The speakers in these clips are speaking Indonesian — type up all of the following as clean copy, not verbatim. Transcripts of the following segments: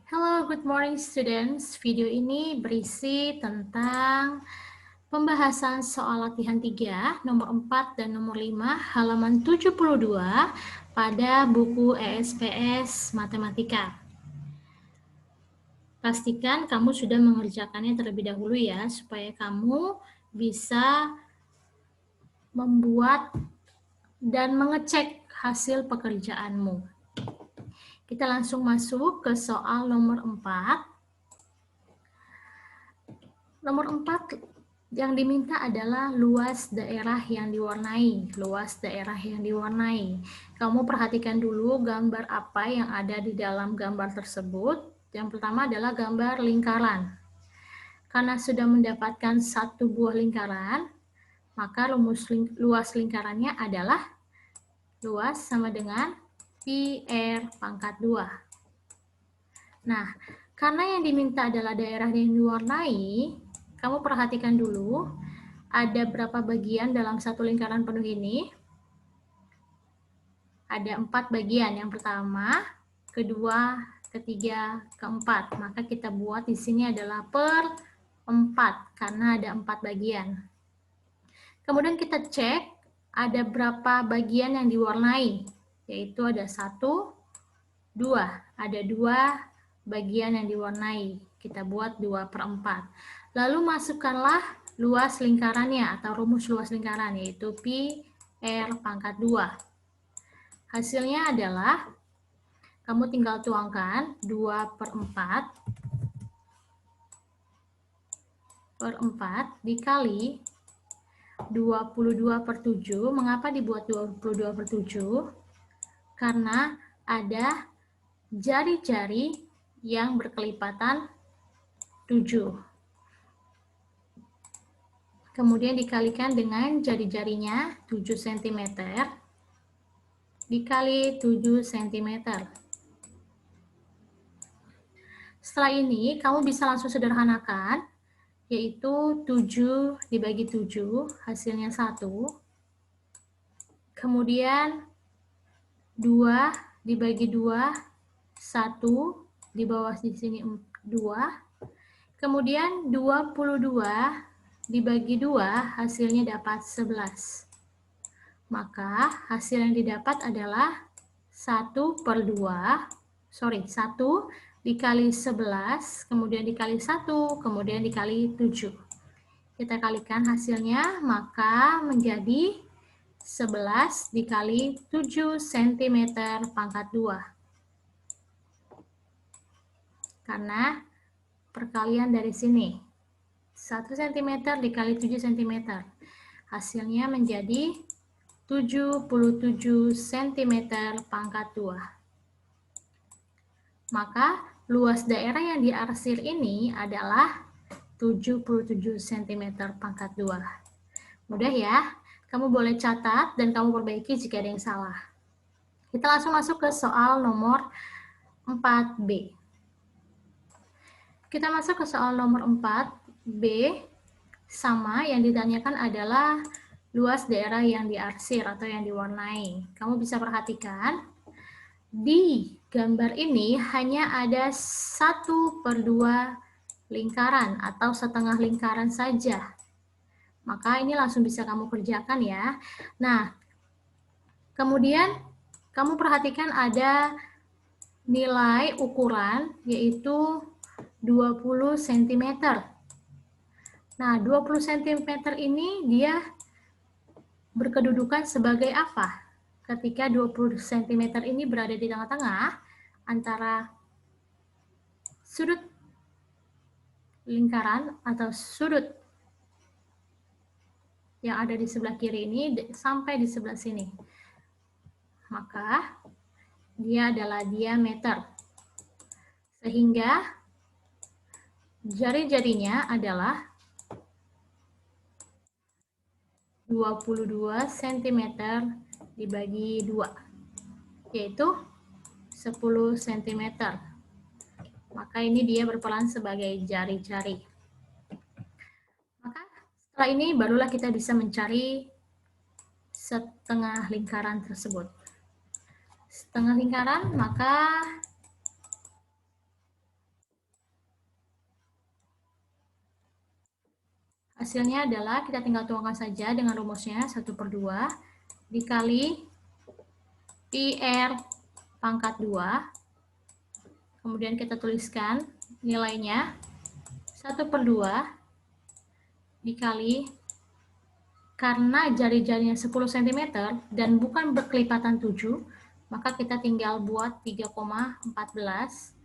Hello, good morning students. Video ini berisi tentang pembahasan soal latihan 3, nomor 4 dan nomor 5, halaman 72 pada buku ESPS Matematika. Pastikan kamu sudah mengerjakannya terlebih dahulu ya, supaya kamu bisa membuat dan mengecek hasil pekerjaanmu. Kita langsung masuk ke soal nomor 4. Nomor 4 yang diminta adalah luas daerah yang diwarnai. Luas daerah yang diwarnai. Kamu perhatikan dulu gambar apa yang ada di dalam gambar tersebut. Yang pertama adalah gambar lingkaran. Karena sudah mendapatkan satu buah lingkaran, maka luas lingkarannya adalah luas sama dengan pi R pangkat 2. Nah, karena yang diminta adalah daerah yang diwarnai, kamu perhatikan dulu, ada berapa bagian dalam satu lingkaran penuh ini? Ada 4 bagian. Yang pertama, kedua, ketiga, keempat. Maka kita buat di sini adalah per 4, karena ada 4 bagian. Kemudian kita cek, ada berapa bagian yang diwarnai, yaitu ada 1, 2. Ada 2 bagian yang diwarnai. Kita buat 2/4. Lalu masukkanlah luas lingkarannya atau rumus luas lingkaran, yaitu pi R pangkat 2. Hasilnya adalah, kamu tinggal tuangkan 2/4 dikali 22/7. Mengapa dibuat 22/7? Karena ada jari-jari yang berkelipatan 7. Kemudian dikalikan dengan jari-jarinya 7 cm dikali 7 cm. Setelah ini kamu bisa langsung sederhanakan, yaitu 7 dibagi 7 hasilnya 1. Kemudian 2 dibagi 2 1, di bawah di sini 2. Kemudian 22 dibagi 2 hasilnya dapat 11. Maka hasil yang didapat adalah 1 dikali 11, kemudian dikali 1, kemudian dikali 7. Kita kalikan hasilnya, maka menjadi 11 dikali 7 cm pangkat 2. Karena perkalian dari sini 1 cm dikali 7 cm, hasilnya menjadi 77 cm pangkat 2. Maka luas daerah yang diarsir ini adalah 77 cm pangkat 2. Mudah ya, kamu boleh catat dan kamu perbaiki jika ada yang salah. Kita langsung masuk ke soal nomor 4B. Kita masuk ke soal nomor 4B, sama yang ditanyakan adalah luas daerah yang diarsir atau yang diwarnai. Kamu bisa perhatikan, di gambar ini hanya ada 1/2 lingkaran atau setengah lingkaran saja. Maka ini langsung bisa kamu kerjakan ya. Nah, kemudian kamu perhatikan ada nilai ukuran, yaitu 20 cm. Nah, 20 cm ini dia berkedudukan sebagai apa? Ketika 20 cm ini berada di tengah-tengah antara sudut lingkaran atau sudut yang ada di sebelah kiri ini sampai di sebelah sini. Maka dia adalah diameter. Sehingga jari-jarinya adalah 22 cm dibagi 2, yaitu 10 cm. Maka ini dia berperan sebagai jari-jari. Maka setelah ini barulah kita bisa mencari setengah lingkaran tersebut. Setengah lingkaran, maka Hasilnya adalah kita tinggal tuangkan saja dengan rumusnya 1/2 dikali PR pangkat 2. Kemudian kita tuliskan nilainya 1/2 dikali, karena jari-jarinya 10 cm dan bukan berkelipatan 7, maka kita tinggal buat 3,14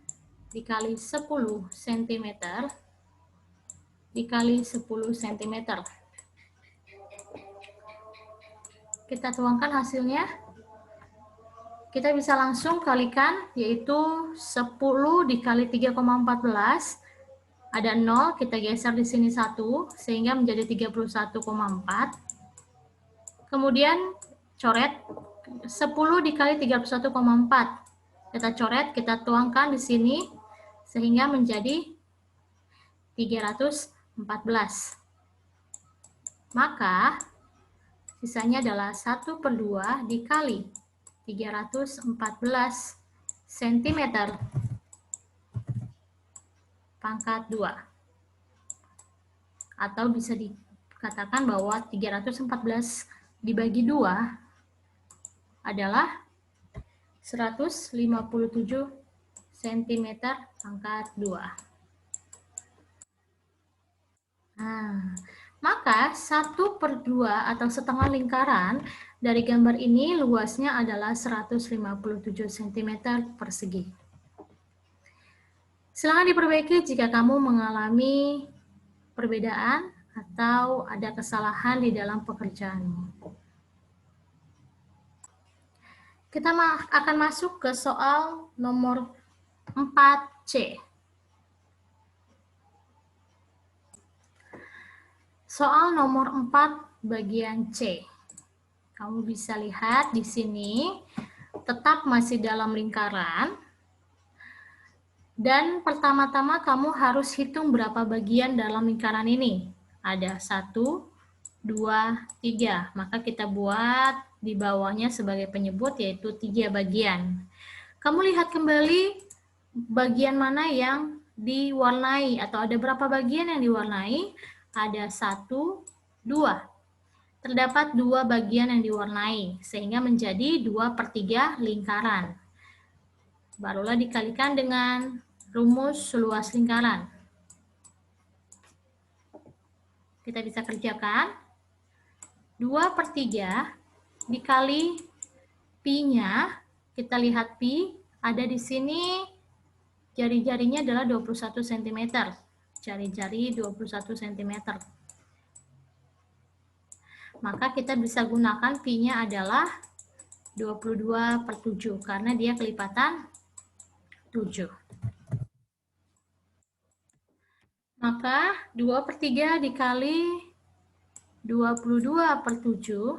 dikali 10 cm dikali 10 cm. Kita tuangkan hasilnya. Kita bisa langsung kalikan, yaitu 10 dikali 3,14. Ada 0, kita geser di sini 1, sehingga menjadi 31,4. Kemudian coret 10 dikali 31,4. Kita coret, kita tuangkan di sini, sehingga menjadi 314. Maka, sisanya adalah 1/2 dikali 314 cm pangkat 2. Atau bisa dikatakan bahwa 314 dibagi 2 adalah 157 cm pangkat 2. Nah, maka 1/2 atau setengah lingkaran dari gambar ini luasnya adalah 157 cm persegi. Silakan diperbaiki jika kamu mengalami perbedaan atau ada kesalahan di dalam pekerjaanmu. Kita akan masuk ke soal nomor 4C. Soal nomor 4 bagian C. Kamu bisa lihat di sini tetap masih dalam lingkaran. Dan pertama-tama kamu harus hitung berapa bagian dalam lingkaran ini. Ada 1, 2, 3. Maka kita buat di bawahnya sebagai penyebut, yaitu 3 bagian. Kamu lihat kembali bagian mana yang diwarnai, atau ada berapa bagian yang diwarnai. Ada 1, 2. Terdapat 2 bagian yang diwarnai, sehingga menjadi 2/3 lingkaran. Barulah dikalikan dengan rumus luas lingkaran. Kita bisa kerjakan. 2/3 dikali pi-nya, kita lihat pi, ada di sini jari-jarinya adalah 21 cm. Jari-jari 21 cm. Maka kita bisa gunakan pi-nya adalah 22/7, karena dia kelipatan 7. Maka 2/3 dikali 22/7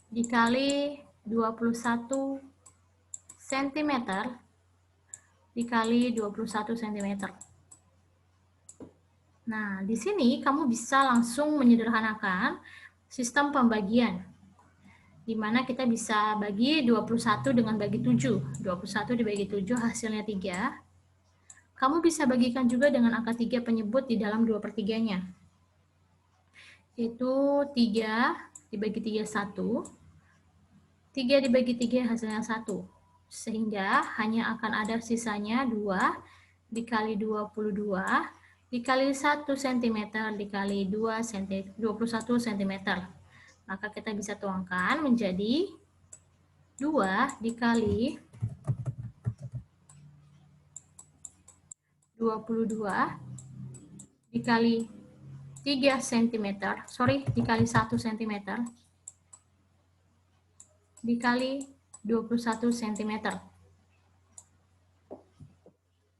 dikali 21 cm dikali 21 cm. Nah, di sini kamu bisa langsung menyederhanakan sistem pembagian, di mana kita bisa bagi 21 dengan bagi 7. 21 dibagi 7 hasilnya 3. Kamu bisa bagikan juga dengan angka 3 penyebut di dalam 2/3-nya. Yaitu 3 dibagi 3, 1. 3 dibagi 3 hasilnya 1. Sehingga hanya akan ada sisanya 2 dikali 22 dikali 1 cm dikali 21 cm. Maka kita bisa tuangkan menjadi 2 dikali 22 dikali 3 cm, dikali 1 cm dikali 21 cm,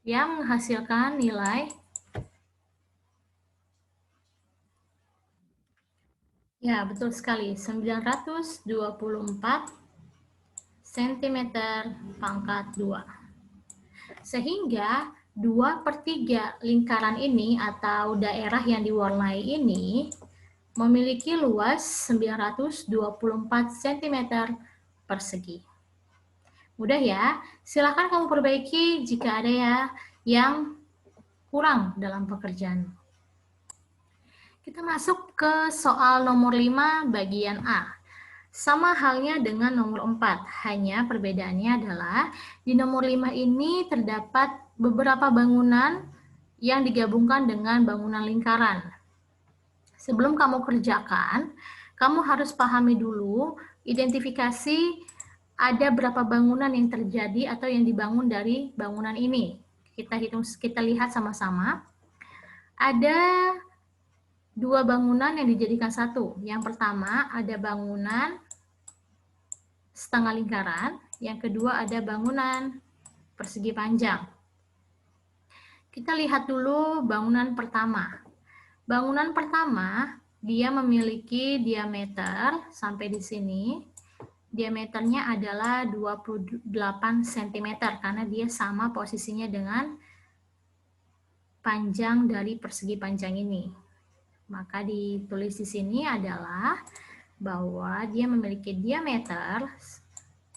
yang menghasilkan nilai, ya betul sekali, 924 cm pangkat 2. Sehingga 2/3 lingkaran ini atau daerah yang diwarnai ini memiliki luas 924 cm persegi. Mudah ya? Silakan kamu perbaiki jika ada ya yang kurang dalam pekerjaan. Kita masuk ke soal nomor 5 bagian A. Sama halnya dengan nomor 4, hanya perbedaannya adalah di nomor 5 ini terdapat beberapa bangunan yang digabungkan dengan bangunan lingkaran. Sebelum kamu kerjakan, kamu harus pahami dulu identifikasi ada berapa bangunan yang terjadi atau yang dibangun dari bangunan ini. Kita lihat sama-sama. Ada dua bangunan yang dijadikan satu. Yang pertama ada bangunan setengah lingkaran, yang kedua ada bangunan persegi panjang. Kita lihat dulu bangunan pertama. Bangunan pertama, dia memiliki diameter sampai di sini. Diameternya adalah 28 cm karena dia sama posisinya dengan panjang dari persegi panjang ini. Maka ditulis di sini adalah bahwa dia memiliki diameter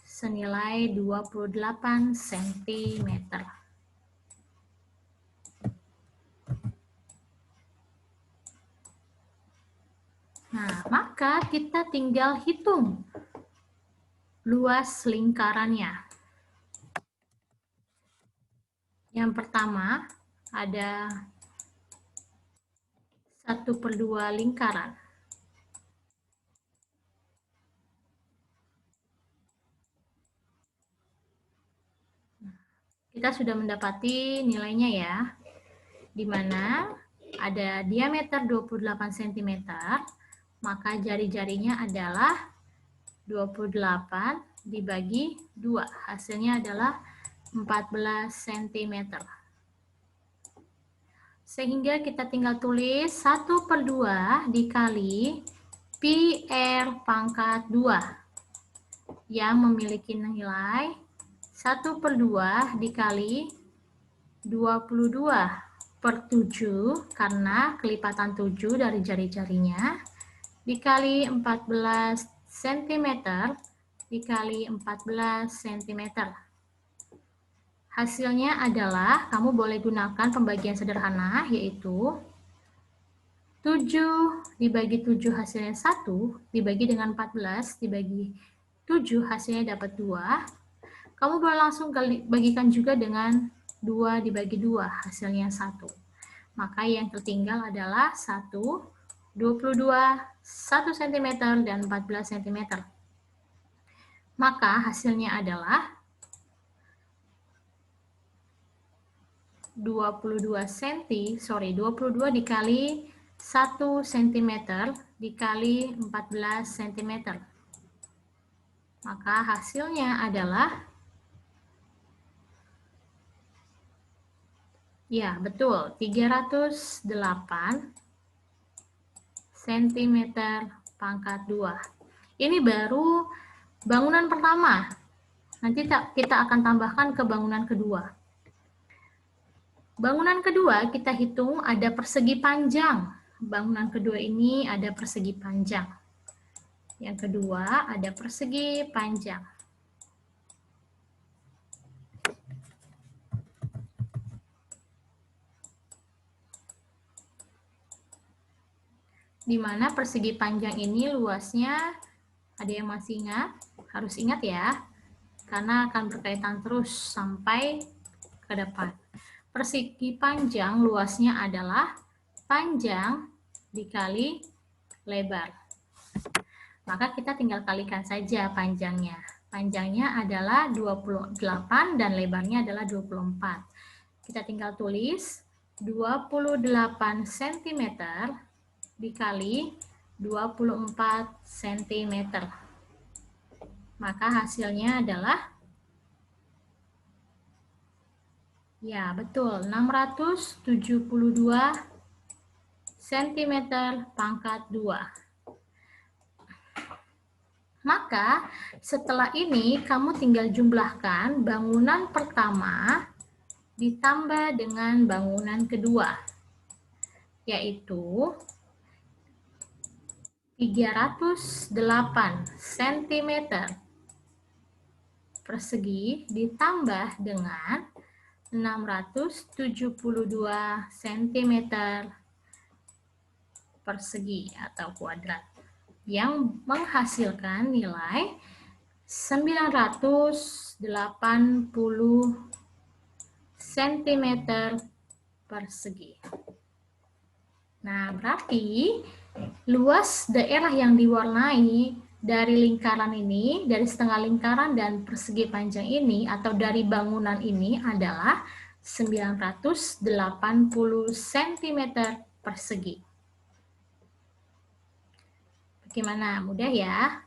senilai 28 cm. Nah, maka kita tinggal hitung luas lingkarannya. Yang pertama ada 1/2 lingkaran. Kita sudah mendapati nilainya ya, di mana ada diameter 28 cm, maka jari-jarinya adalah 28 dibagi 2, hasilnya adalah 14 cm. Sehingga kita tinggal tulis 1/2 dikali pi R pangkat 2 yang memiliki nilai 1/2 dikali 22/7 karena kelipatan 7 dari jari-jarinya dikali 14 cm dikali 14 cm. Hasilnya adalah, kamu boleh gunakan pembagian sederhana, yaitu 7 dibagi 7 hasilnya 1, dibagi dengan 14, dibagi 7 hasilnya dapat 2. Kamu boleh langsung bagikan juga dengan 2 dibagi 2, hasilnya 1. Maka yang tertinggal adalah 1, 22, 1 cm, dan 14 cm. Maka hasilnya adalah 22 dikali 1 cm dikali 14 cm. Maka hasilnya adalah, ya betul, 308 cm pangkat 2. Ini baru bangunan pertama. Nanti kita akan tambahkan ke bangunan kedua. Bangunan kedua kita hitung ada persegi panjang. Bangunan kedua ini ada persegi panjang. Yang kedua ada persegi panjang. Di mana persegi panjang ini luasnya, ada yang masih ingat? Harus ingat ya, karena akan berkaitan terus sampai ke depan. Persegi panjang luasnya adalah panjang dikali lebar. Maka kita tinggal kalikan saja panjangnya. Panjangnya adalah 28 dan lebarnya adalah 24. Kita tinggal tulis 28 cm dikali 24 cm. Maka hasilnya adalah, ya betul, 672 cm pangkat 2. Maka setelah ini kamu tinggal jumlahkan bangunan pertama ditambah dengan bangunan kedua, yaitu 308 cm persegi ditambah dengan 672 cm persegi atau kuadrat yang menghasilkan nilai 980 cm persegi. Nah, berarti luas daerah yang diwarnai dari lingkaran ini, dari setengah lingkaran dan persegi panjang ini, atau dari bangunan ini adalah 980 cm persegi. Bagaimana? Mudah ya?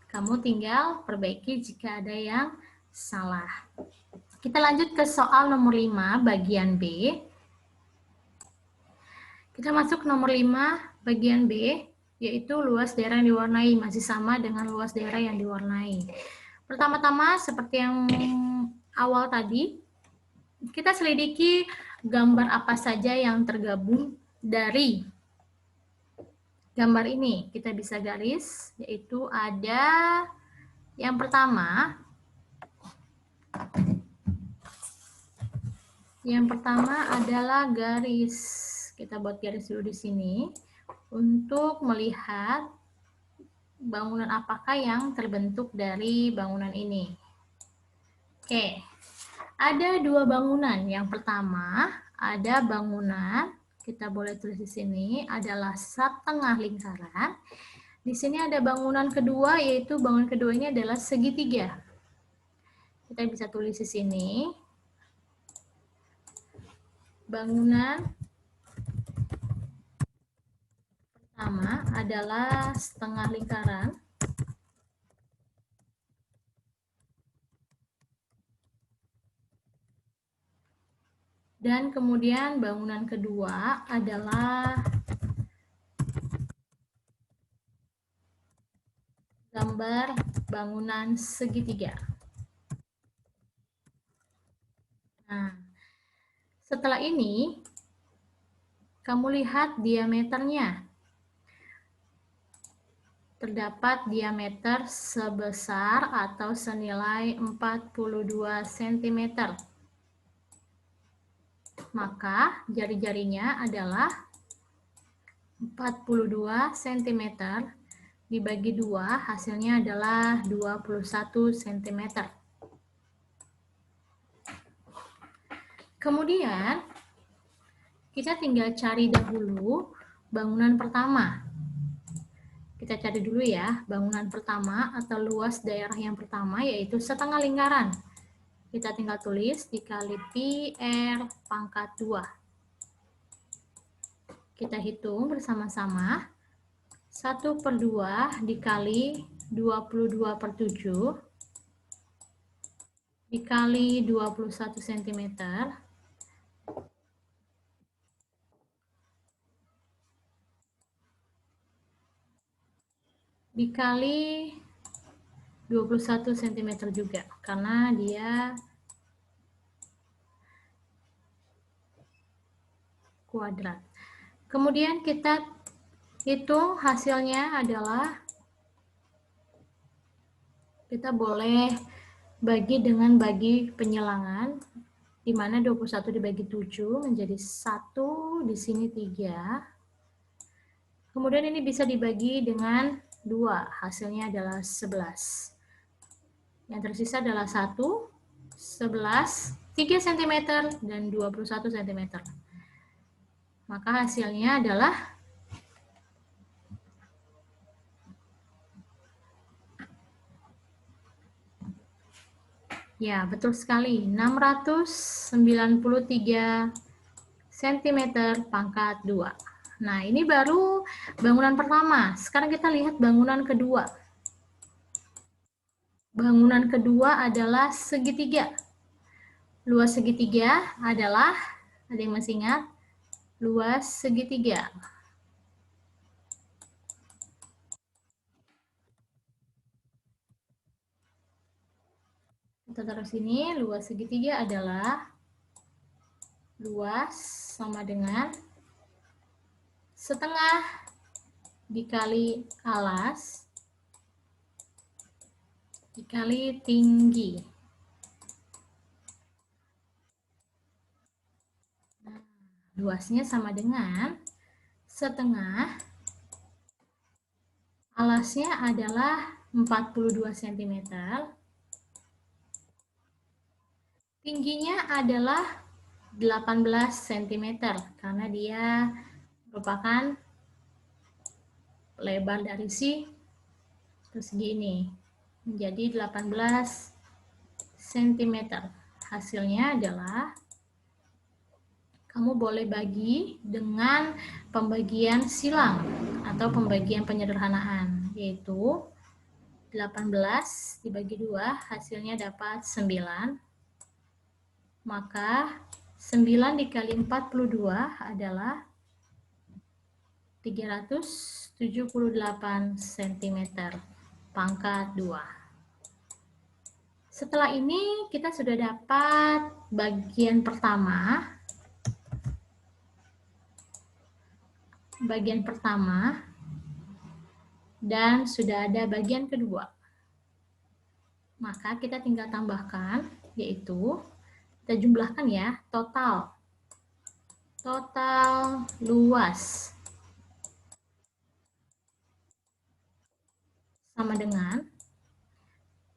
Kamu tinggal perbaiki jika ada yang salah. Kita lanjut ke soal nomor 5, bagian B. Kita masuk nomor 5, bagian B, yaitu luas daerah yang diwarnai, masih sama dengan luas daerah yang diwarnai. Pertama-tama, seperti yang awal tadi, kita selidiki gambar apa saja yang tergabung dari gambar ini. Kita bisa garis, yaitu ada yang pertama, adalah garis. Kita buat garis dulu di sini untuk melihat bangunan apakah yang terbentuk dari bangunan ini. Oke, ada dua bangunan. Yang pertama, ada bangunan, kita boleh tulis di sini, adalah setengah lingkaran. Di sini ada bangunan kedua, yaitu bangunan kedua ini adalah segitiga. Kita bisa tulis di sini, bangunan pertama adalah setengah lingkaran. Dan kemudian bangunan kedua adalah gambar bangunan segitiga. Nah, setelah ini, kamu lihat diameternya. Terdapat diameter sebesar atau senilai 42 cm. Maka jari-jarinya adalah 42 cm dibagi 2, hasilnya adalah 21 cm. Kemudian, kita tinggal cari dahulu bangunan pertama. Kita cari dulu ya, bangunan pertama atau luas daerah yang pertama yaitu setengah lingkaran. Kita tinggal tulis dikali pi R pangkat 2. Kita hitung bersama-sama. 1/2 dikali 22/7 dikali 21 cm dikali 21 cm juga, karena dia kuadrat. Kemudian kita hitung hasilnya adalah, kita boleh bagi dengan bagi penyelangan, di mana 21 dibagi 7 menjadi 1, di sini 3. Kemudian ini bisa dibagi dengan 2, hasilnya adalah 11. Yang tersisa adalah 1, 11, 3 cm, dan 21 cm. Maka hasilnya adalah ya, betul sekali, 693 cm pangkat 2. Nah, ini baru bangunan pertama. Sekarang kita lihat bangunan kedua. Bangunan kedua adalah segitiga. Luas segitiga adalah, ada yang masih ingat? Luas segitiga. Kita taruh sini, luas segitiga adalah luas sama dengan setengah dikali alas dikali tinggi. Nah, luasnya sama dengan setengah. Alasnya adalah 42 cm. Tingginya adalah 18 cm karena dia merupakan lebar dari persegi ini menjadi 18 cm. Hasilnya adalah kamu boleh bagi dengan pembagian silang atau pembagian penyederhanaan, yaitu 18 dibagi 2 hasilnya dapat 9. Maka 9 dikali 42 adalah 378 cm pangkat 2. Setelah ini kita sudah dapat bagian pertama. Dan sudah ada bagian kedua. Maka kita tinggal tambahkan, yaitu kita jumlahkan ya, total luas sama dengan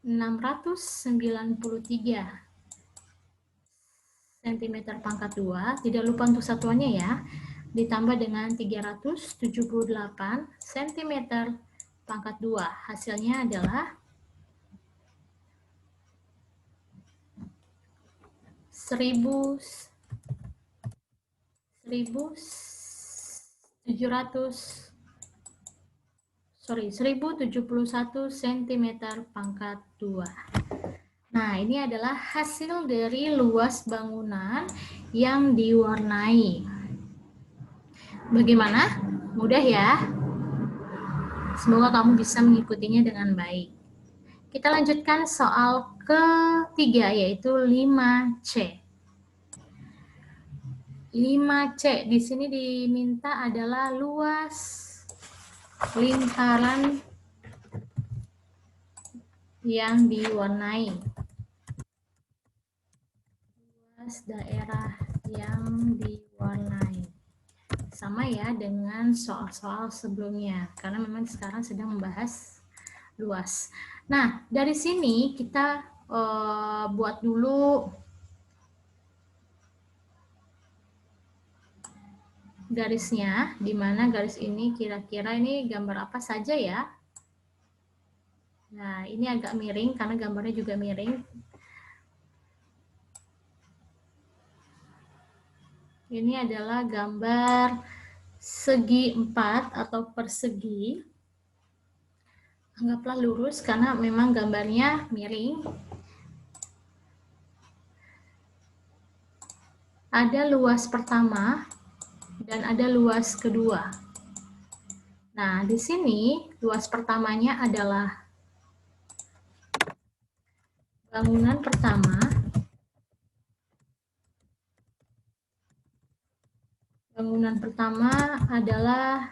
693 cm pangkat 2, tidak lupa untuk satuannya ya, ditambah dengan 378 cm pangkat 2. Hasilnya adalah 1071 cm pangkat 2. Nah, ini adalah hasil dari luas bangunan yang diwarnai. Bagaimana? Mudah ya? Semoga kamu bisa mengikutinya dengan baik. Kita lanjutkan soal ketiga, yaitu 5C. 5C di sini diminta adalah luas lingkaran yang diwarnai. Luas daerah yang diwarnai. Sama ya dengan soal-soal sebelumnya, karena memang sekarang sedang membahas luas. Nah, dari sini kita buat dulu garisnya, di mana garis ini kira-kira ini gambar apa saja ya. Nah, ini agak miring karena gambarnya juga miring. Ini adalah gambar segi 4 atau persegi. Anggaplah lurus karena memang gambarnya miring. Ada luas pertama dan ada luas kedua. Nah, di sini luas pertamanya adalah bangunan pertama. Bangunan pertama adalah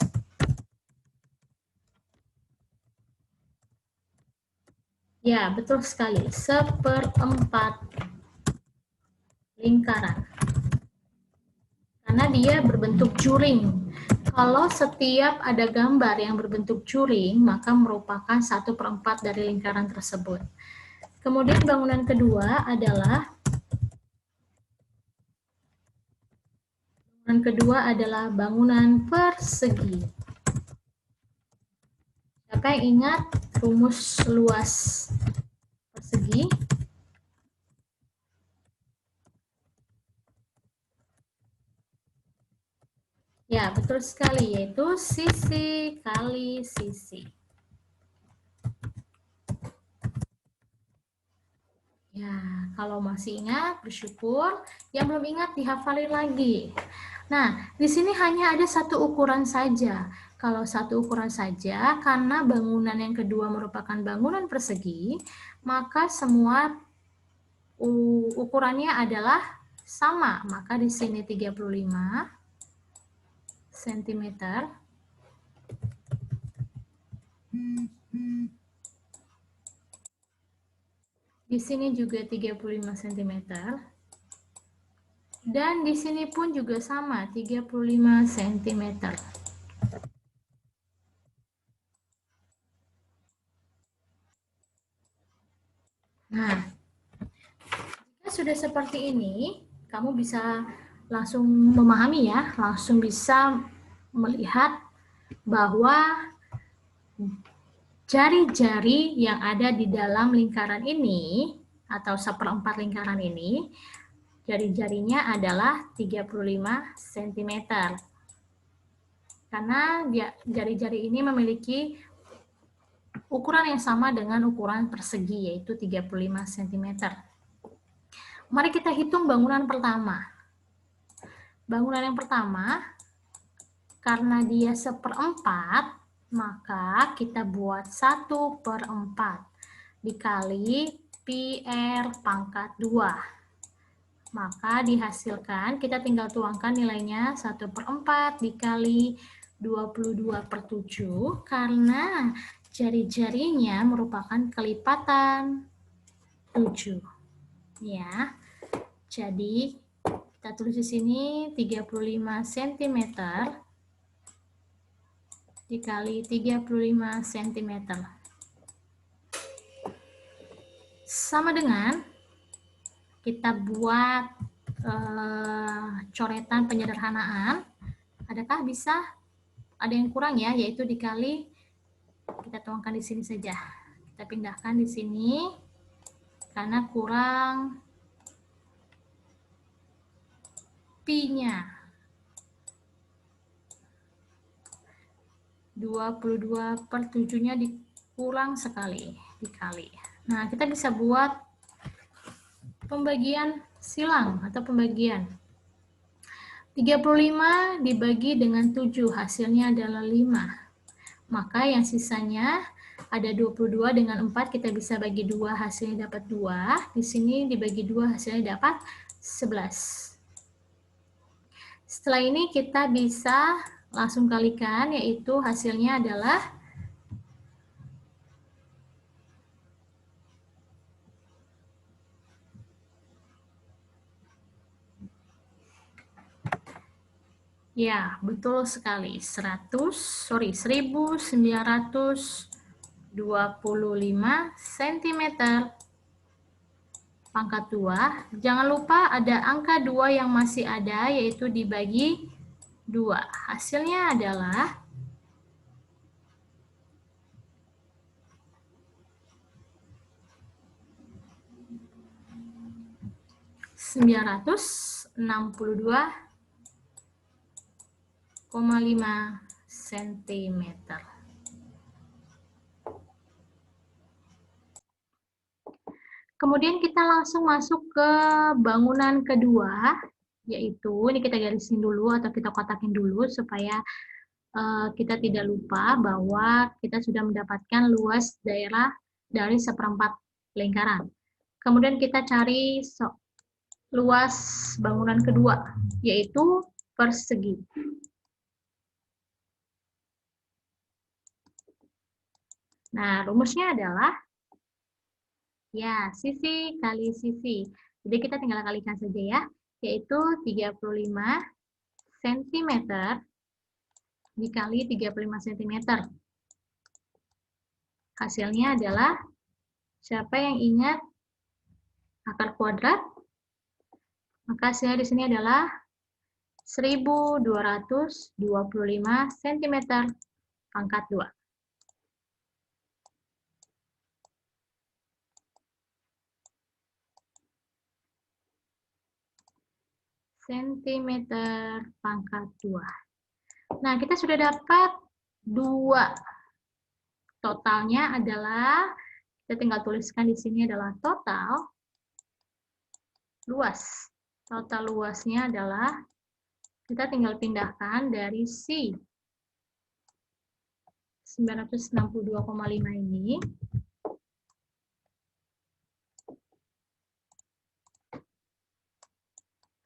ya, betul sekali, 1/4 lingkaran. Karena dia berbentuk juring. Kalau setiap ada gambar yang berbentuk juring, maka merupakan 1/4 dari lingkaran tersebut. Kemudian bangunan kedua adalah bangunan persegi. Siapa yang ingat rumus luas persegi? Ya, betul sekali, yaitu sisi kali sisi. Ya, kalau masih ingat, bersyukur. Yang belum ingat, dihafalin lagi. Nah, di sini hanya ada satu ukuran saja. Kalau satu ukuran saja, karena bangunan yang kedua merupakan bangunan persegi, maka semua ukurannya adalah sama. Maka di sini 35 cm. Di sini juga 35 cm. Dan di sini pun juga sama, 35 cm. sudah seperti ini, kamu bisa langsung memahami ya, langsung bisa melihat bahwa jari-jari yang ada di dalam lingkaran ini atau seperempat lingkaran ini, jari-jarinya adalah 35 cm. Karena jari-jari ini memiliki ukuran yang sama dengan ukuran persegi, yaitu 35 cm. Mari kita hitung bangunan pertama. Bangunan yang pertama, karena dia seperempat, maka kita buat 1/4 dikali pi R pangkat 2. Maka dihasilkan, kita tinggal tuangkan nilainya 1/4 dikali 22/7, karena jari-jarinya merupakan kelipatan 7. Ya, jadi kita tulis di sini 35 cm dikali 35 cm. Sama dengan kita buat coretan penyederhanaan. Adakah bisa? Ada yang kurang ya, yaitu dikali, kita tuangkan di sini saja. Kita pindahkan di sini karena kurang pi-nya. 22/7-nya dikurang sekali, dikali. Nah, kita bisa buat pembagian silang atau pembagian. 35 dibagi dengan 7, hasilnya adalah 5. Maka yang sisanya ada 22 dengan 4, kita bisa bagi 2, hasilnya dapat 2. Di sini dibagi 2, hasilnya dapat 11. Setelah ini kita bisa langsung kalikan, yaitu hasilnya adalah ya, betul sekali. 1925 cm pangkat 2. Jangan lupa ada angka 2 yang masih ada, yaitu dibagi 2. Hasilnya adalah 962,5 cm. Kemudian kita langsung masuk ke bangunan kedua, yaitu, ini kita garisin dulu atau kita kotakin dulu supaya kita tidak lupa bahwa kita sudah mendapatkan luas daerah dari seperempat lingkaran. Kemudian kita cari luas bangunan kedua, yaitu persegi. Nah, rumusnya adalah ya, sisi kali sisi. Jadi kita tinggal kalikan saja ya, yaitu 35 cm dikali 35 cm. Hasilnya adalah, siapa yang ingat akar kuadrat? Maka hasilnya di sini adalah 1225 cm pangkat 2. Sentimeter pangkat 2. Nah, kita sudah dapat 2. Totalnya adalah, kita tinggal tuliskan di sini adalah total luas. Total luasnya adalah, kita tinggal pindahkan dari si 962,5 ini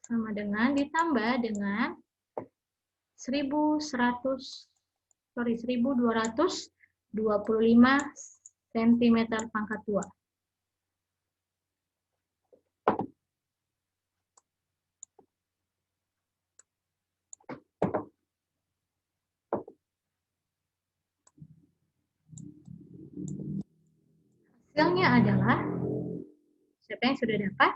sama dengan ditambah dengan 1225 cm pangkat 2. Hasilnya adalah, siapa yang sudah dapat?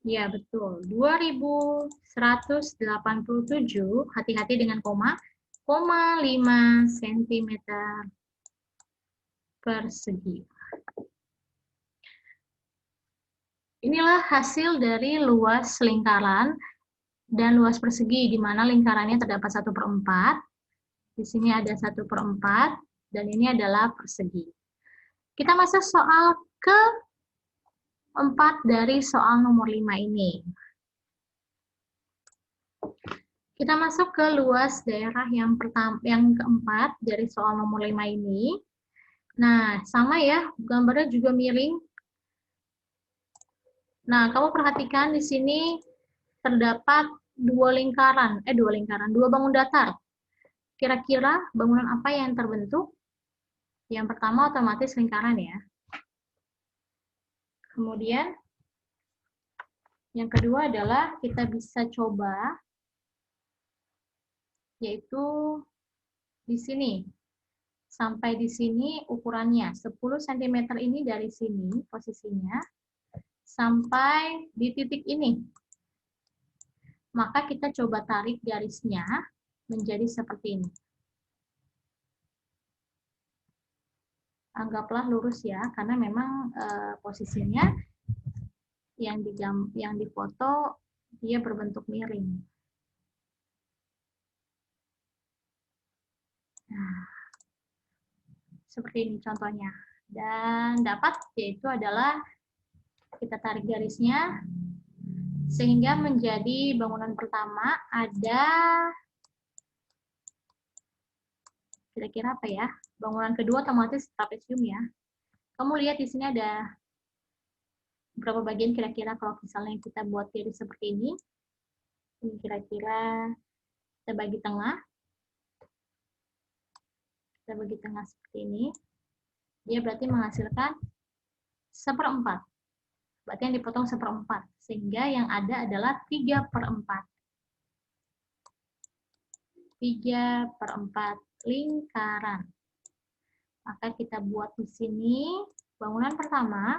Ya, betul. 2187, hati-hati dengan koma, 5 cm persegi. Inilah hasil dari luas lingkaran dan luas persegi, di mana lingkarannya terdapat 1/4. Di sini ada 1/4, dan ini adalah persegi. Kita masuk soal keempat dari soal nomor 5 ini. Kita masuk ke luas daerah yang keempat dari soal nomor 5 ini. Nah, sama ya, gambarnya juga miring. Nah, kamu perhatikan di sini terdapat dua bangun datar. Kira-kira bangunan apa yang terbentuk? Yang pertama otomatis lingkaran ya. Kemudian yang kedua adalah kita bisa coba, yaitu di sini. Sampai di sini ukurannya 10 cm ini dari sini posisinya sampai di titik ini. Maka kita coba tarik garisnya menjadi seperti ini. Anggaplah lurus ya, karena memang posisinya yang difoto dia berbentuk miring. Nah, seperti ini contohnya. Dan dapat yaitu adalah kita tarik garisnya sehingga menjadi bangunan pertama ada kira-kira apa ya? Bangunan kedua otomatis trapesium ya. Kamu lihat di sini ada berapa bagian kira-kira kalau misalnya kita buat garis seperti ini. Ini kira-kira kita bagi tengah. Kita bagi tengah seperti ini. Dia berarti menghasilkan 1/4. Berarti yang dipotong 1/4. Sehingga yang ada adalah 3/4. 3/4 lingkaran. Maka kita buat di sini bangunan pertama.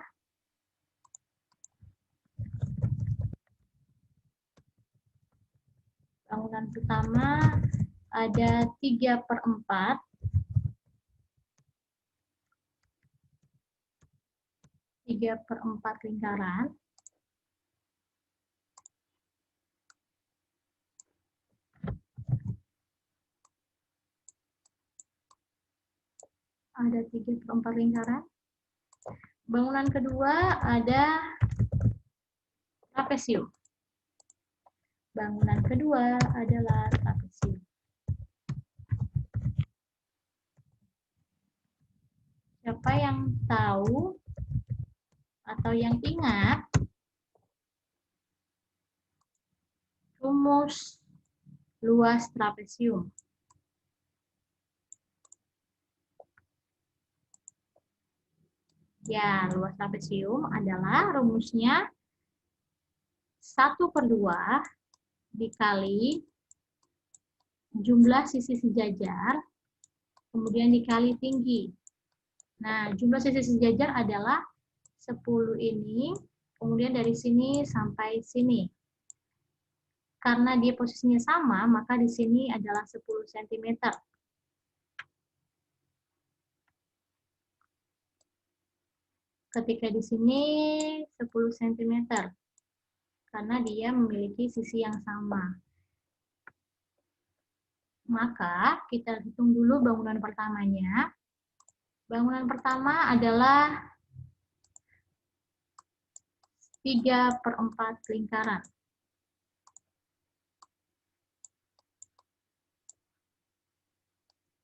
Bangunan pertama ada 3/4. 3/4 lingkaran. Ada 3/4 lingkaran. Bangunan kedua ada trapesium. Bangunan kedua adalah trapesium. Siapa yang tahu atau yang ingat rumus luas trapesium? Ya, luas trapesium adalah rumusnya 1/2 dikali jumlah sisi sejajar, kemudian dikali tinggi. Nah, jumlah sisi sejajar adalah 10 ini, kemudian dari sini sampai sini. Karena dia posisinya sama, maka di sini adalah 10 cm. Ketika di sini 10 cm. Karena dia memiliki sisi yang sama. Maka kita hitung dulu bangunan pertamanya. Bangunan pertama adalah 3/4 lingkaran.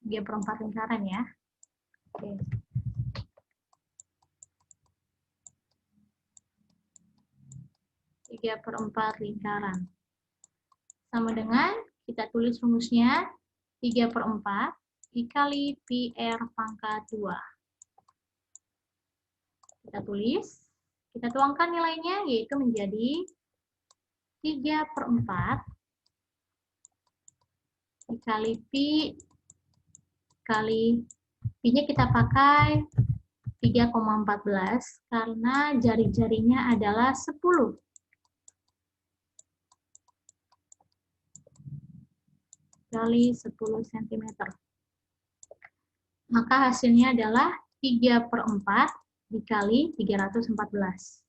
Dia perempat lingkaran ya. Oke. Tiga per 4 lingkaran. Sama dengan kita tulis rumusnya 3/4 dikali PR pangkat 2. Kita tulis, kita tuangkan nilainya yaitu menjadi 3/4 dikali pi kali pi-nya kita pakai 3,14 karena jari-jarinya adalah 10. dikali 10 cm. Maka hasilnya adalah 3/4 dikali 314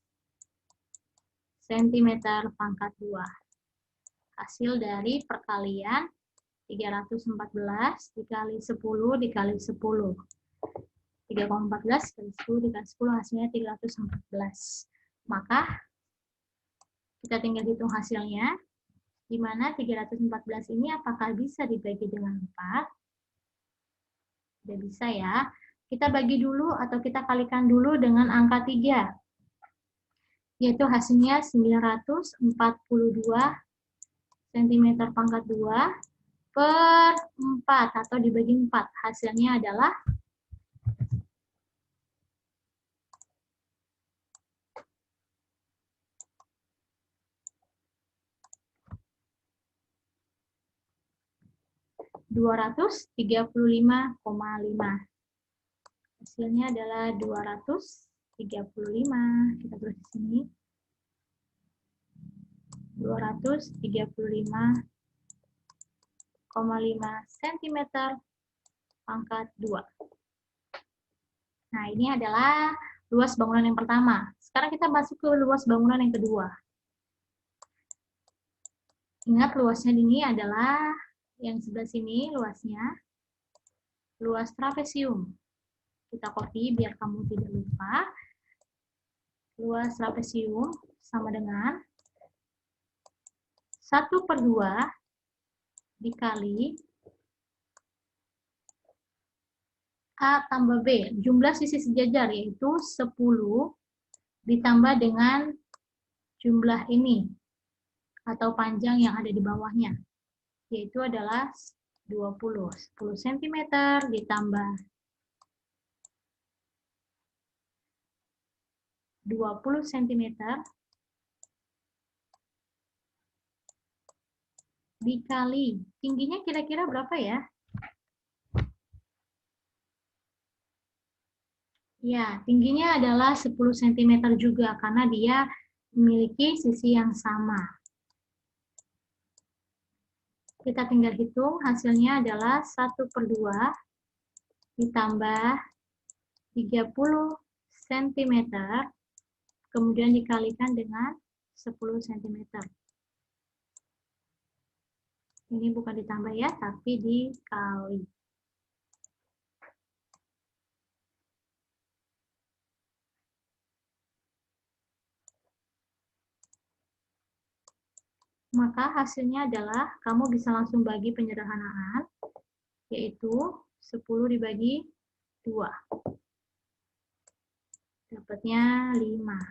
cm pangkat 2. Hasil dari perkalian 314 dikali 10 dikali 10. 3,14 dikali 10 dikali 10 hasilnya 314. Maka kita tinggal hitung hasilnya, di mana 314 ini apakah bisa dibagi dengan 4? Tidak bisa ya. Kita bagi dulu atau kita kalikan dulu dengan angka 3. Yaitu hasilnya 942 cm pangkat 2 per 4 atau dibagi 4. Hasilnya adalah 235,5. Hasilnya adalah 235. Kita tulis di sini. 235,5 cm pangkat 2. Nah, ini adalah luas bangunan yang pertama. Sekarang kita masuk ke luas bangunan yang kedua. Ingat luasnya ini adalah yang sebelah sini luasnya, luas trapesium. Kita copy biar kamu tidak lupa. Luas trapesium sama dengan 1/2 dikali A tambah B. Jumlah sisi sejajar yaitu 10 ditambah dengan jumlah ini atau panjang yang ada di bawahnya. Yaitu adalah 20. 10 cm ditambah 20 cm dikali. Tingginya kira-kira berapa ya? Ya, tingginya adalah 10 cm juga karena dia memiliki sisi yang sama. Kita tinggal hitung, hasilnya adalah 1/2 ditambah 30 cm, kemudian dikalikan dengan 10 cm. Ini bukan ditambah ya, tapi dikali. Maka hasilnya adalah kamu bisa langsung bagi penyederhanaan, yaitu 10 dibagi 2. Dapatnya 5.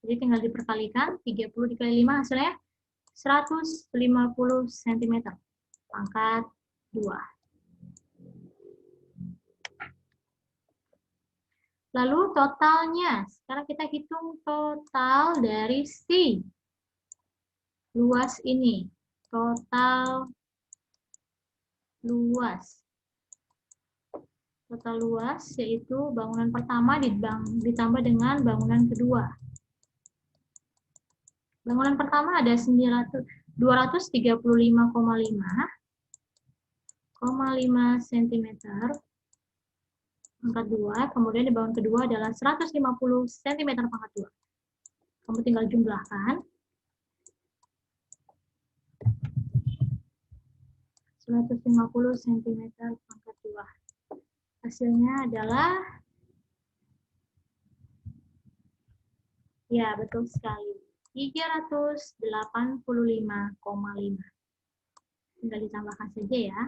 Jadi tinggal diperkalikan, 30 dikali 5 hasilnya 150 cm pangkat 2. Lalu totalnya, sekarang kita hitung total dari si luas ini. Total luas. Total luas yaitu bangunan pertama ditambah dengan bangunan kedua. Bangunan pertama ada 235,5 cm pangkat 2, kemudian di bangunan kedua adalah 150 cm pangkat 2. Kamu tinggal jumlahkan. 150 cm pangkat 2. Hasilnya adalah, ya betul sekali, 385,5. Tinggal ditambahkan saja ya.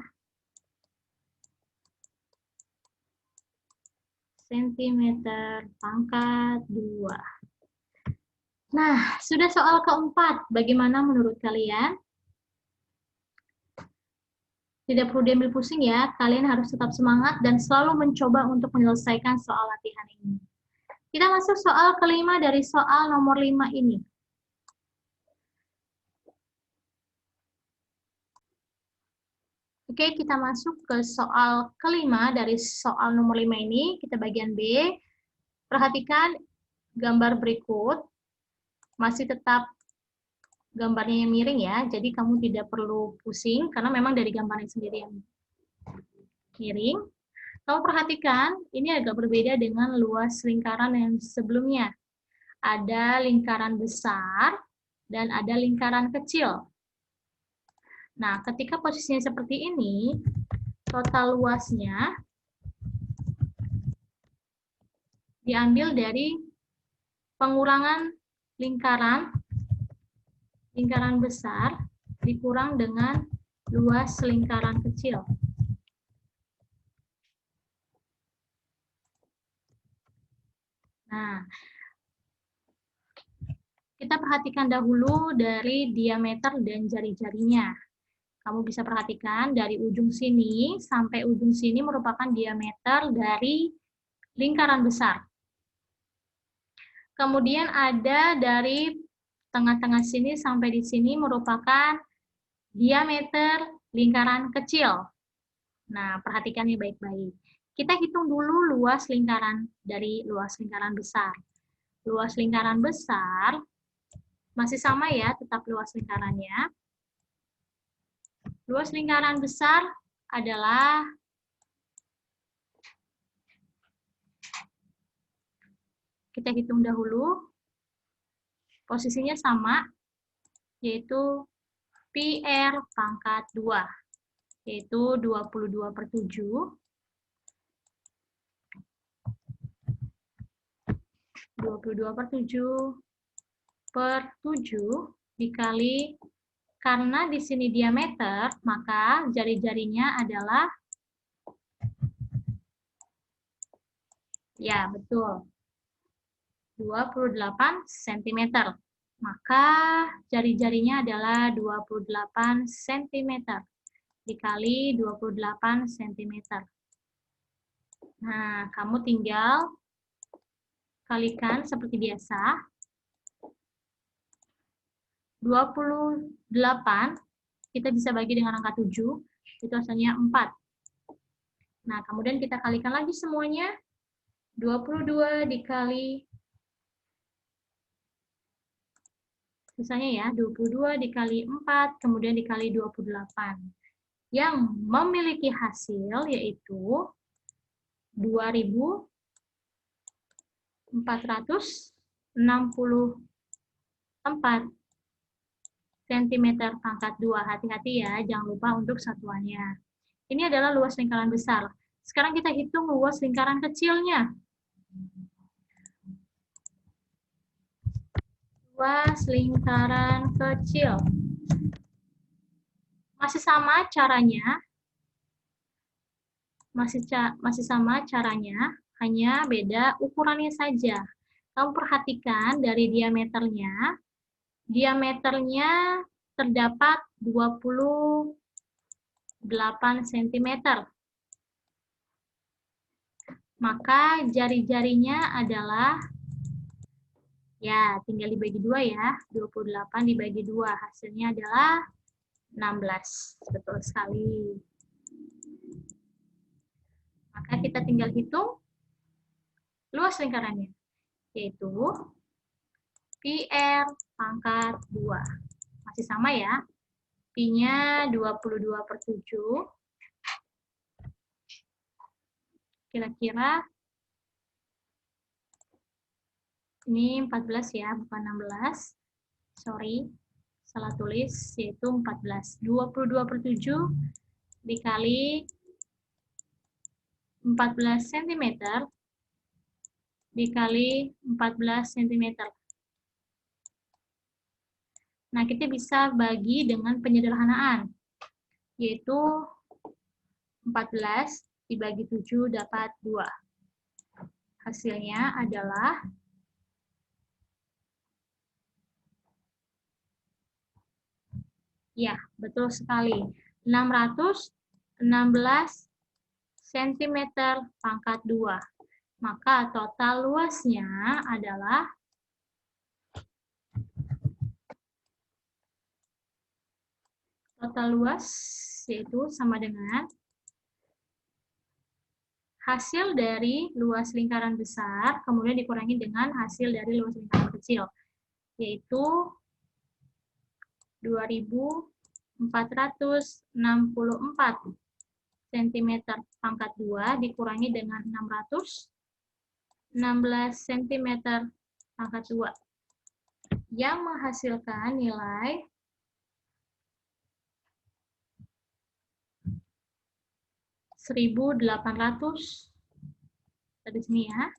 Sentimeter pangkat 2. Nah, sudah soal keempat. Bagaimana menurut kalian? Tidak perlu diambil pusing ya, kalian harus tetap semangat dan selalu mencoba untuk menyelesaikan soal latihan ini. Kita masuk soal kelima dari soal nomor 5 ini. Oke, kita masuk ke soal kelima dari soal nomor 5 ini, kita bagian B. Perhatikan gambar berikut, masih tetap gambarnya yang miring ya, jadi kamu tidak perlu pusing, karena memang dari gambarnya sendiri yang miring. Kamu perhatikan, ini agak berbeda dengan luas lingkaran yang sebelumnya. Ada lingkaran besar dan ada lingkaran kecil. Nah, ketika posisinya seperti ini, total luasnya diambil dari pengurangan lingkaran besar dikurang dengan luas lingkaran kecil. Nah, kita perhatikan dahulu dari diameter dan jari-jarinya. Kamu bisa perhatikan dari ujung sini sampai ujung sini merupakan diameter dari lingkaran besar. Kemudian ada dari tengah-tengah sini sampai di sini merupakan diameter lingkaran kecil. Nah, perhatikan ya baik-baik. Kita hitung dulu luas lingkaran dari luas lingkaran besar. Luas lingkaran besar masih sama ya, tetap luas lingkarannya. Luas lingkaran besar adalah kita hitung dahulu. Posisinya sama, yaitu PR pangkat 2, yaitu 22/7. 22/7 dikali, karena di sini diameter, maka jari-jarinya adalah, ya betul, 28 cm. Maka jari-jarinya adalah 28 cm dikali 28 cm. Nah, kamu tinggal kalikan seperti biasa. 28 kita bisa bagi dengan angka 7, itu hasilnya 4. Nah, kemudian kita kalikan lagi semuanya. 22 dikali, misalnya ya, 22 dikali 4, kemudian dikali 28. Yang memiliki hasil yaitu 2.464 cm pangkat 2. Hati-hati ya, jangan lupa untuk satuannya. Ini adalah luas lingkaran besar. Sekarang kita hitung luas lingkaran kecilnya. Luas lingkaran kecil. Masih sama caranya. Masih sama caranya, hanya beda ukurannya saja. Kamu perhatikan dari diameternya. Diameternya terdapat 28 cm. Maka jari-jarinya adalah, ya tinggal dibagi 2 ya, 28 dibagi 2, hasilnya adalah 16. Betul sekali. Maka kita tinggal hitung luas lingkarannya, yaitu PR pangkat 2. Masih sama ya, Pi-nya 22/7. Kira-kira ini 14 ya, bukan 16. Sorry, salah tulis, yaitu 14. 22/7 dikali 14 cm dikali 14 cm. Nah, kita bisa bagi dengan penyederhanaan, yaitu 14 dibagi 7 dapat 2. Hasilnya adalah ya, betul sekali. 616 cm pangkat 2. Maka total luasnya adalah total luas yaitu sama dengan hasil dari luas lingkaran besar kemudian dikurangi dengan hasil dari luas lingkaran kecil, yaitu 2464 cm pangkat 2 dikurangi dengan 616 cm pangkat 2 yang menghasilkan nilai 1800 dari sini ya,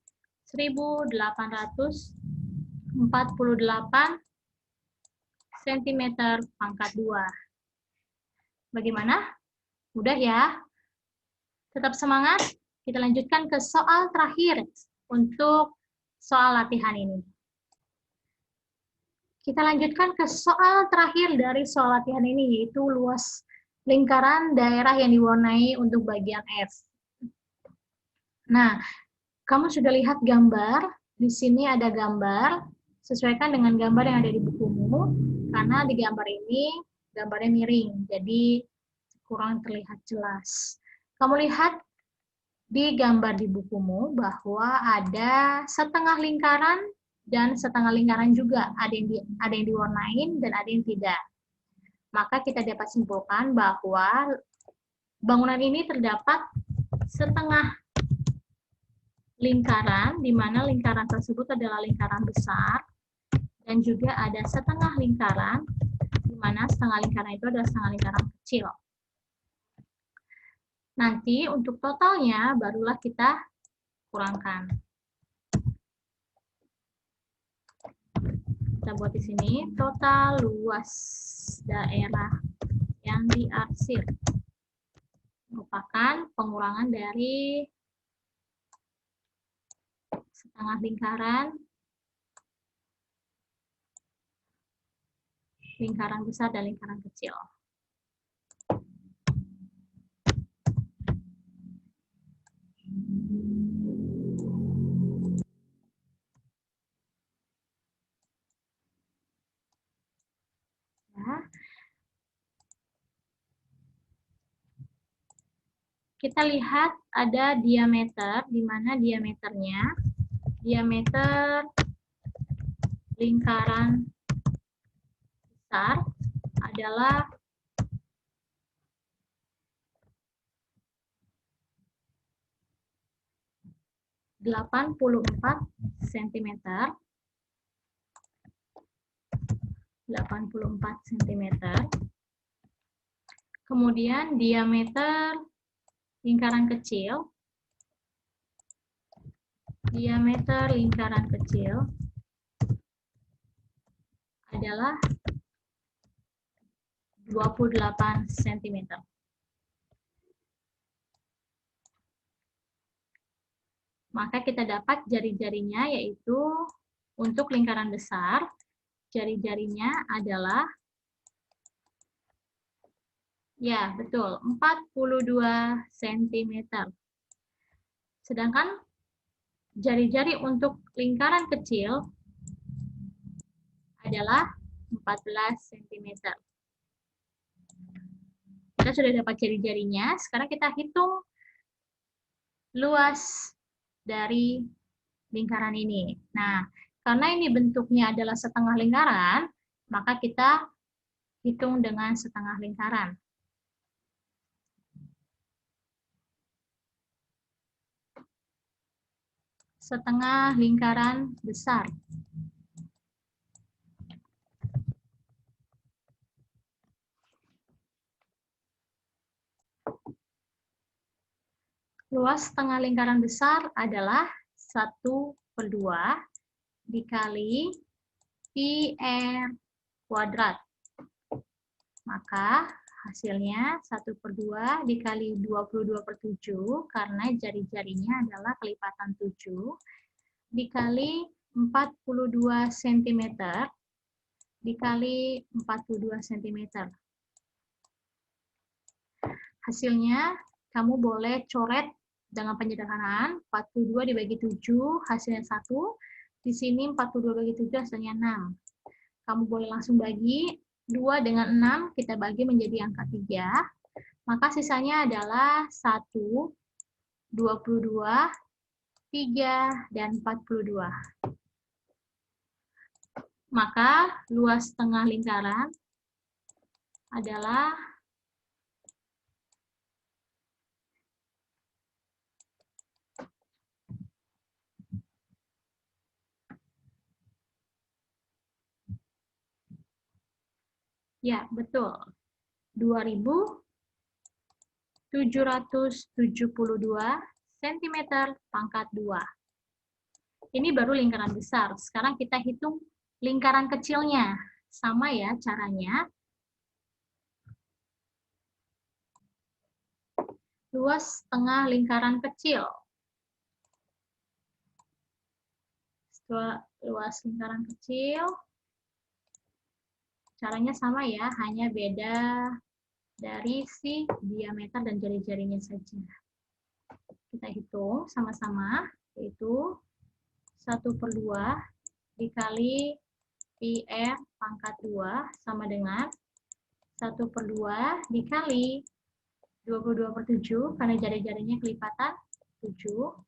1848 cm pangkat 2. Bagaimana? Mudah ya? Tetap semangat. Kita lanjutkan ke soal terakhir untuk soal latihan ini. Kita lanjutkan ke soal terakhir dari soal latihan ini, yaitu luas lingkaran daerah yang diwarnai untuk bagian F. Nah, kamu sudah lihat gambar. Di sini ada gambar. Sesuaikan dengan gambar yang ada di bukumu, karena di gambar ini gambarnya miring, jadi kurang terlihat jelas. Kamu lihat di gambar di bukumu bahwa ada setengah lingkaran dan setengah lingkaran juga, ada yang diwarnain dan ada yang tidak. Maka kita dapat simpulkan bahwa bangunan ini terdapat setengah lingkaran, di mana lingkaran tersebut adalah lingkaran besar, dan juga ada setengah lingkaran, di mana setengah lingkaran itu adalah setengah lingkaran kecil. Nanti untuk totalnya barulah kita kurangkan. Kita buat di sini total luas daerah yang diarsir merupakan pengurangan dari setengah lingkaran, lingkaran besar dan lingkaran kecil. Kita lihat ada diameter, di mana diameter lingkaran besar adalah 84 cm. 84 cm. Kemudian diameter lingkaran kecil adalah 28 cm. Maka kita dapat jari-jarinya, yaitu untuk lingkaran besar, jari-jarinya adalah, ya betul, 42 cm. Sedangkan jari-jari untuk lingkaran kecil adalah 14 cm. Kita sudah dapat jari-jarinya, sekarang kita hitung luas dari lingkaran ini. Nah, karena ini bentuknya adalah setengah lingkaran, maka kita hitung dengan setengah lingkaran. Setengah lingkaran besar. Luas setengah lingkaran besar adalah 1/2 dikali pi r kuadrat. Maka hasilnya 1/2 dikali 22/7, karena jari-jarinya adalah kelipatan 7, dikali 42 cm, dikali 42 cm. Hasilnya, kamu boleh coret dengan penyederhanaan. 42 dibagi 7, hasilnya 1. Di sini 42 bagi 7, hasilnya 6. Kamu boleh langsung bagi. 2 dengan 6, kita bagi menjadi angka 3. Maka sisanya adalah 1, 22, 3, dan 42. Maka luas tengah lingkaran adalah ya, betul. 2.772 cm pangkat 2. Ini baru lingkaran besar. Sekarang kita hitung lingkaran kecilnya. Sama ya caranya. Luas tengah lingkaran kecil. Setelah luas lingkaran kecil, caranya sama ya, hanya beda dari si diameter dan jari-jarinya saja. Kita hitung sama-sama, yaitu 1/2 dikali PR pangkat 2 sama dengan 1/2 dikali 22/7, karena jari-jarinya kelipatan 7,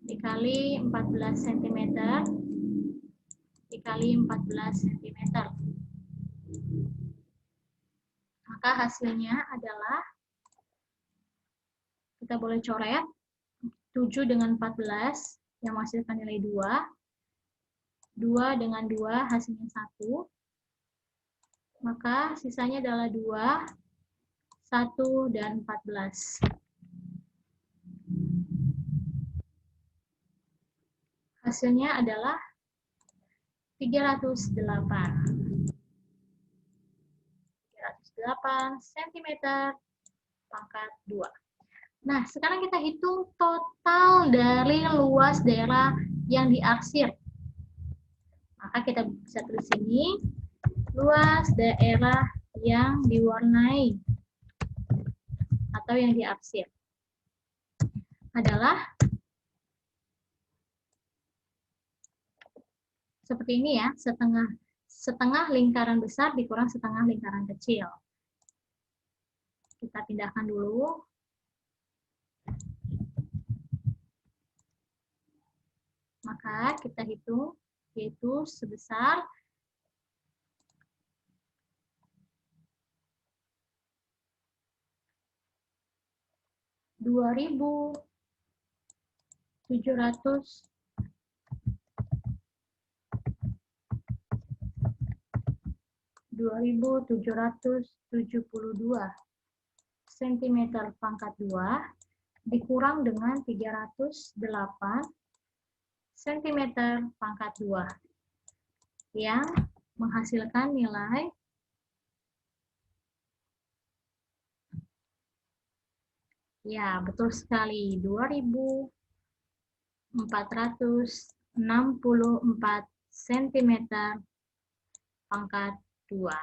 dikali 14 cm dikali 14 cm. Maka hasilnya adalah, kita boleh coret, 7 dengan 14 yang menghasilkan nilai 2, 2 dengan 2 hasilnya 1, maka sisanya adalah 2, 1, dan 14. Hasilnya adalah 308 cm pangkat 2. Nah, sekarang kita hitung total dari luas daerah yang diarsir. Maka kita bisa tulis ini, luas daerah yang diwarnai atau yang diarsir adalah seperti ini ya, setengah lingkaran besar dikurang setengah lingkaran kecil. Kita pindahkan dulu. Maka kita hitung, yaitu sebesar 2.772 cm pangkat 2 dikurang dengan 308 cm pangkat 2 yang menghasilkan nilai ya, betul sekali, 2.464 cm pangkat 2.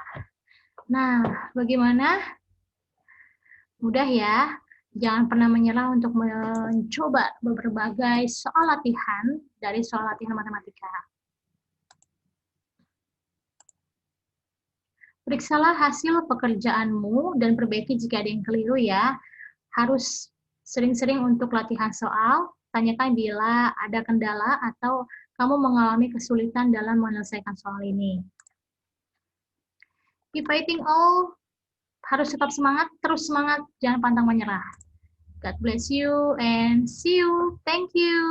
Nah, bagaimana? Mudah ya. Jangan pernah menyerah untuk mencoba berbagai soal latihan dari soal latihan matematika. Periksalah hasil pekerjaanmu dan perbaiki jika ada yang keliru ya. Harus sering-sering untuk latihan soal, tanyakan bila ada kendala atau kamu mengalami kesulitan dalam menyelesaikan soal ini. Keep fighting all, harus tetap semangat, terus semangat, jangan pantang menyerah. God bless you and see you. Thank you.